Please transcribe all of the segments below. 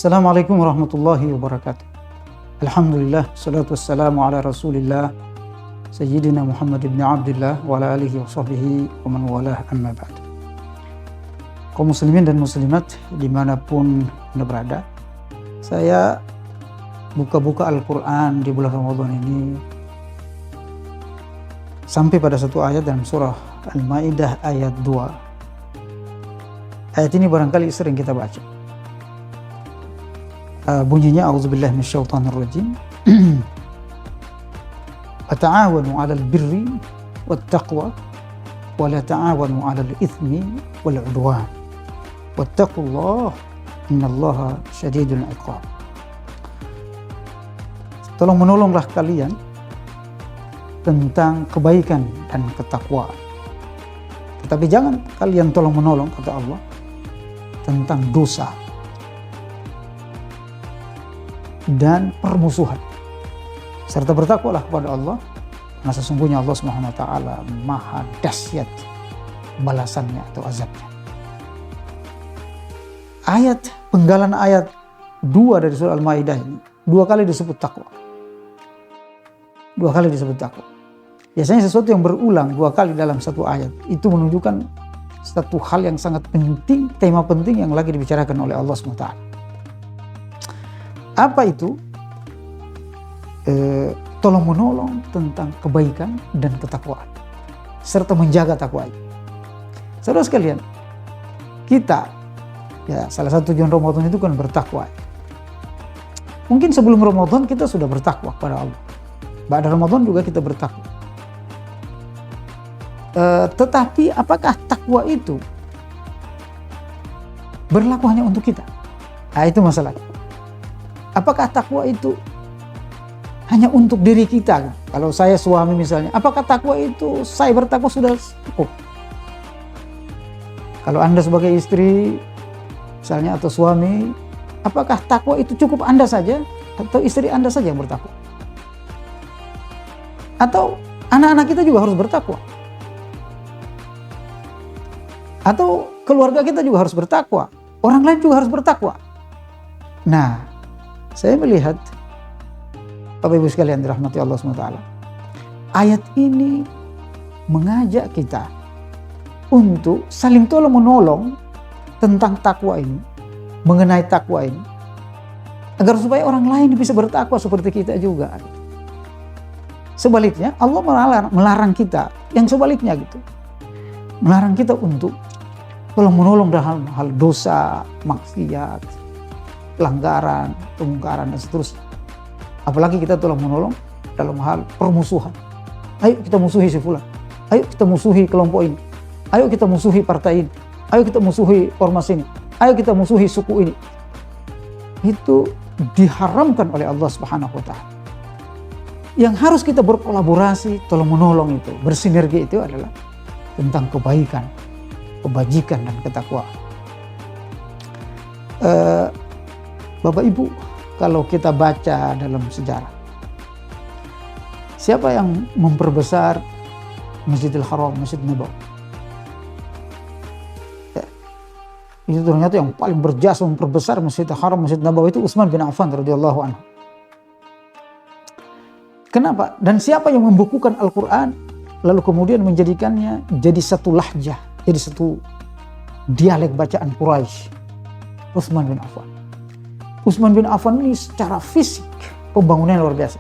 Assalamualaikum warahmatullahi wabarakatuh. Alhamdulillah, salatu wassalamu ala rasulillah Sayyidina Muhammad ibn Abdullah wa ala alihi wa sahbihi wa man walah, amma ba'd. Kaum muslimin dan muslimat dimanapun Anda berada, saya buka-buka Al-Quran di bulan Ramadan ini sampai pada satu ayat dalam surah Al-Ma'idah ayat 2. Ayat ini barangkali sering kita baca. Bunyinya a'udzubillahi minasyaitonirrajim. Ta'awanu 'alal birri wattaqwa wa la ta'awanu 'alal itsmi wal 'udwan wattaqullaha innallaha syadidul 'iqab. Tolong menolonglah kalian tentang kebaikan dan ketakwaan. Tetapi jangan kalian tolong menolong, kata Allah, tentang dosa dan permusuhan, serta bertakwalah kepada Allah, karena sesungguhnya Allah Subhanahu wa taala maha dahsyat balasannya atau azabnya. Ayat penggalan ayat 2 dari surah Al-Maidah ini 2 kali disebut takwa. 2 kali disebut takwa. Biasanya sesuatu yang berulang 2 kali dalam satu ayat itu menunjukkan satu hal yang sangat penting, tema penting yang lagi dibicarakan oleh Allah Subhanahu wa taala. Apa itu? Tolong menolong tentang kebaikan dan ketakwaan, serta menjaga takwa itu. Saudara sekalian, kita, ya, salah satu tujuan Ramadan itu kan bertakwa. Mungkin sebelum Ramadan kita sudah bertakwa kepada Allah. Ba'da Ramadan juga kita bertakwa. Tetapi apakah takwa itu berlaku hanya untuk kita? Nah, itu masalahnya. Apakah takwa itu hanya untuk diri kita? Kalau saya suami misalnya, apakah takwa itu saya bertakwa sudah cukup? Kalau Anda sebagai istri misalnya atau suami, apakah takwa itu cukup Anda saja atau istri Anda saja yang bertakwa? Atau anak-anak kita juga harus bertakwa? Atau keluarga kita juga harus bertakwa? Orang lain juga harus bertakwa? Nah, saya melihat, Bapak Ibu sekalian dirahmati Allah SWT, ayat ini mengajak kita untuk saling tolong menolong tentang takwa ini, mengenai takwa ini, agar supaya orang lain bisa bertakwa seperti kita juga. Sebaliknya Allah melarang kita yang sebaliknya gitu, melarang kita untuk tolong menolong dalam hal dosa, maksiat, pelanggaran, kemungkaran dan seterusnya. Apalagi kita tolong menolong dalam hal permusuhan. Ayo kita musuhi si fulan. Ayo kita musuhi kelompok ini. Ayo kita musuhi partai ini. Ayo kita musuhi ormas ini. Ayo kita musuhi suku ini. Itu diharamkan oleh Allah Subhanahu wa taala. Yang harus kita berkolaborasi, tolong menolong itu, bersinergi itu adalah tentang kebaikan, kebajikan dan ketakwaan. Bapak Ibu, kalau kita baca dalam sejarah, siapa yang memperbesar Masjidil Haram, Masjid Nabawi? Ya, itu ternyata yang paling berjasa memperbesar Masjidil Haram, Masjid Nabawi itu Utsman bin Affan radhiyallahu anhu. Kenapa? Dan siapa yang membukukan Al-Quran lalu kemudian menjadikannya jadi satu lahjah, jadi satu dialek bacaan Quraisy? Utsman bin Affan. Utsman bin Affan ini secara fisik pembangunannya luar biasa.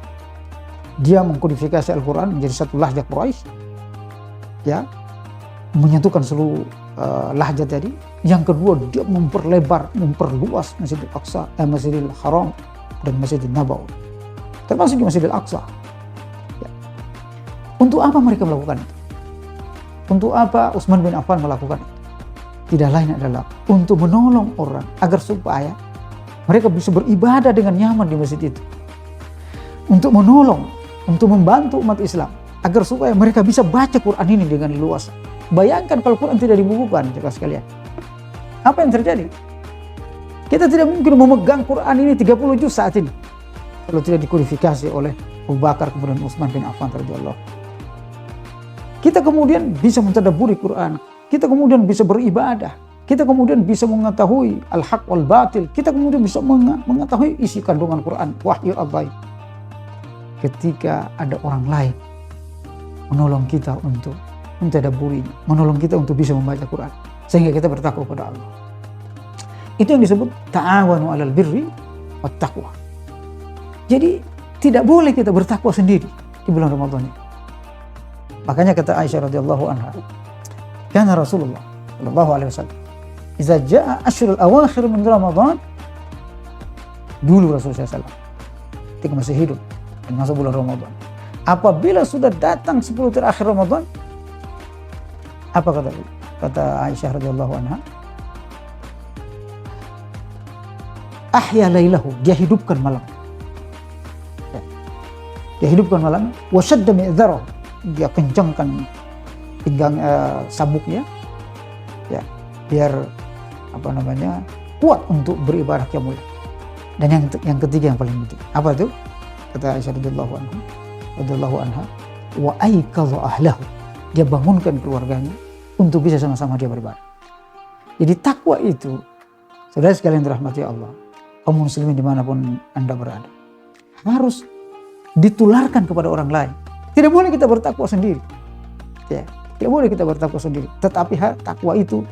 Dia mengkodifikasi Al-Quran menjadi satu lahjah Quraisy, ya, menyatukan seluruh lahjah tadi. Yang kedua, dia memperluas Masjidil Aqsa, Masjidil Haram dan Masjidil Nabawi, termasuk di Masjidil Aqsa. Ya. Untuk apa mereka melakukan itu? Untuk apa Utsman bin Affan melakukan itu? Tidak lain adalah untuk menolong orang agar supaya mereka bisa beribadah dengan nyaman di masjid itu. Untuk menolong, untuk membantu umat Islam agar supaya mereka bisa baca Quran ini dengan luas. Bayangkan kalau Quran tidak dibukukan, jemaah sekalian. Apa yang terjadi? Kita tidak mungkin memegang Quran ini 30 juz saat ini kalau tidak dikodifikasi oleh Abu Bakar kemudian Utsman bin Affan radhiyallahu. Kita kemudian bisa mentadabburi Quran, kita kemudian bisa beribadah, Kita kemudian bisa mengetahui al-haq wal batil. Kita kemudian bisa mengetahui isi kandungan Quran, wahyu al-ghaib. Ketika ada orang lain menolong kita untuk mentadabburinya, menolong kita untuk bisa membaca Quran, sehingga kita bertakwa kepada Allah. Itu yang disebut ta'awanu 'alal birri wat taqwa. Jadi tidak boleh kita bertakwa sendiri di bulan Ramadan ini. Makanya kata Aisyah radhiyallahu anha, kana Rasulullah sallallahu alaihi wasallam idza jaa asyrul awakhir min Ramadan, dulu Rasulullah SAW ketika masih hidup dan masuk bulan Ramadan, apabila sudah datang 10 terakhir Ramadan, apa kata Aisyah radhiyallahu anha, ahya lailahu, dia hidupkan malam. Dia hidupkan malam, wa shadda mi'dzarahu, dia kencangkan pinggang sabuknya, ya, biar kuat untuk beribadah qiyamul. Dan yang ketiga yang paling penting, apa itu? Kata Aisyah radhiyallahu anha, wa aikadha ahlahu, dia bangunkan keluarganya untuk bisa sama-sama dia beribadah. Jadi takwa itu, saudara sekalian dirahmati Allah, kaum muslimin dimanapun Anda berada, harus ditularkan kepada orang lain. Tidak boleh kita bertakwa sendiri. Ya, tidak boleh kita bertakwa sendiri. Tetapi takwa itu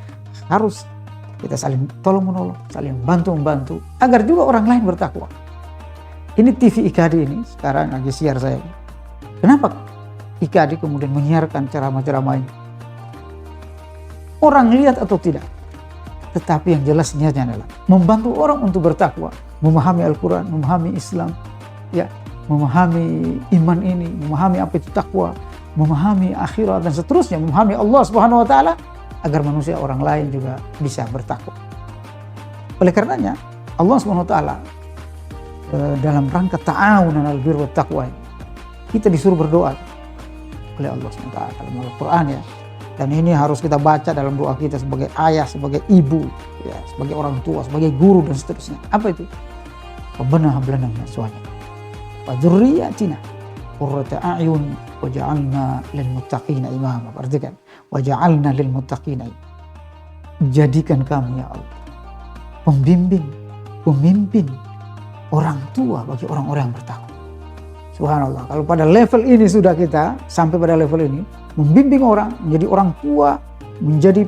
harus kita saling tolong-menolong, saling bantu-membantu, agar juga orang lain bertakwa. Ini TV IKAD ini sekarang lagi siar saya. Kenapa IKAD kemudian menyiarkan ceramah-ceramah ini? Orang lihat atau tidak, tetapi yang jelas niatnya adalah membantu orang untuk bertakwa, memahami Al-Quran, memahami Islam, ya, memahami iman ini, memahami apa itu takwa, memahami akhirat dan seterusnya, memahami Allah Subhanahu wa taala, agar manusia orang lain juga bisa bertakwa. Oleh karenanya Allah Subhanahu wa taala dalam rangka ta'awunan 'alal birri wat taqwa, kita disuruh berdoa oleh Allah Subhanahu wa taala dalam Al-Qur'an, ya. Dan ini harus kita baca dalam doa kita sebagai ayah, sebagai ibu, ya, sebagai orang tua, sebagai guru dan seterusnya. Apa itu? Rabbana hab lana min azwajina wa dzurriyyatina qurrata a'yun waj'alna lil muttaqina imama. Perhatikan, waj'alna lil muttaqina, jadikan kami ya Allah pemimpin orang tua bagi orang-orang yang bertakwa. Subhanallah, kalau pada level ini sudah kita sampai pada level ini, membimbing orang, menjadi orang tua, menjadi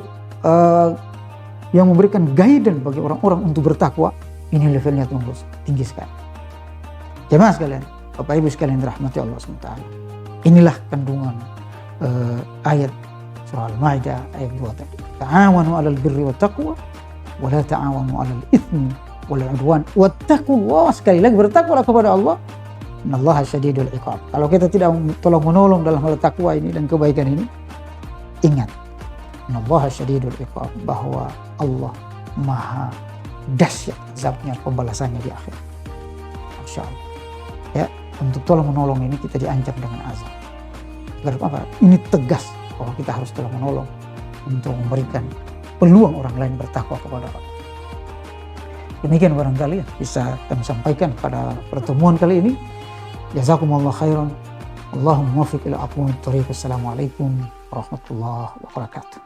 yang memberikan guidance bagi orang-orang untuk bertakwa, ini levelnya tinggi sekali. Jemaah sekalian, Bapak Ibu sekalian dirahmati Allah SWT. Inilah kandungan ayat surah Al-Maidah ayat 2 tadi. Ta'awanu 'alal birri wat taqwa wa la ta'awanu 'alal itsmi wal 'udwan wattaqullah. Sekali lagi, bertakwalah kepada Allah. Innallaha syadidul iqab. Kalau kita tidak tolong menolong dalam hal takwa ini dan kebaikan ini, ingat, innallaha syadidul iqab, bahwa Allah maha dahsyat azabnya, pembalasannya di akhirat. Masyaallah. Ya, untuk tolong menolong ini kita diancam dengan azab. Agar apa? Ini tegas bahwa kita harus tolong menolong untuk memberikan peluang orang lain bertakwa kepada Allah. Demikian barangkali bisa kami sampaikan pada pertemuan kali ini. Jazakumullah khairan. Allahumma muwaffiq ila aqwamit thoriq. Assalamualaikum warahmatullahi wabarakatuh.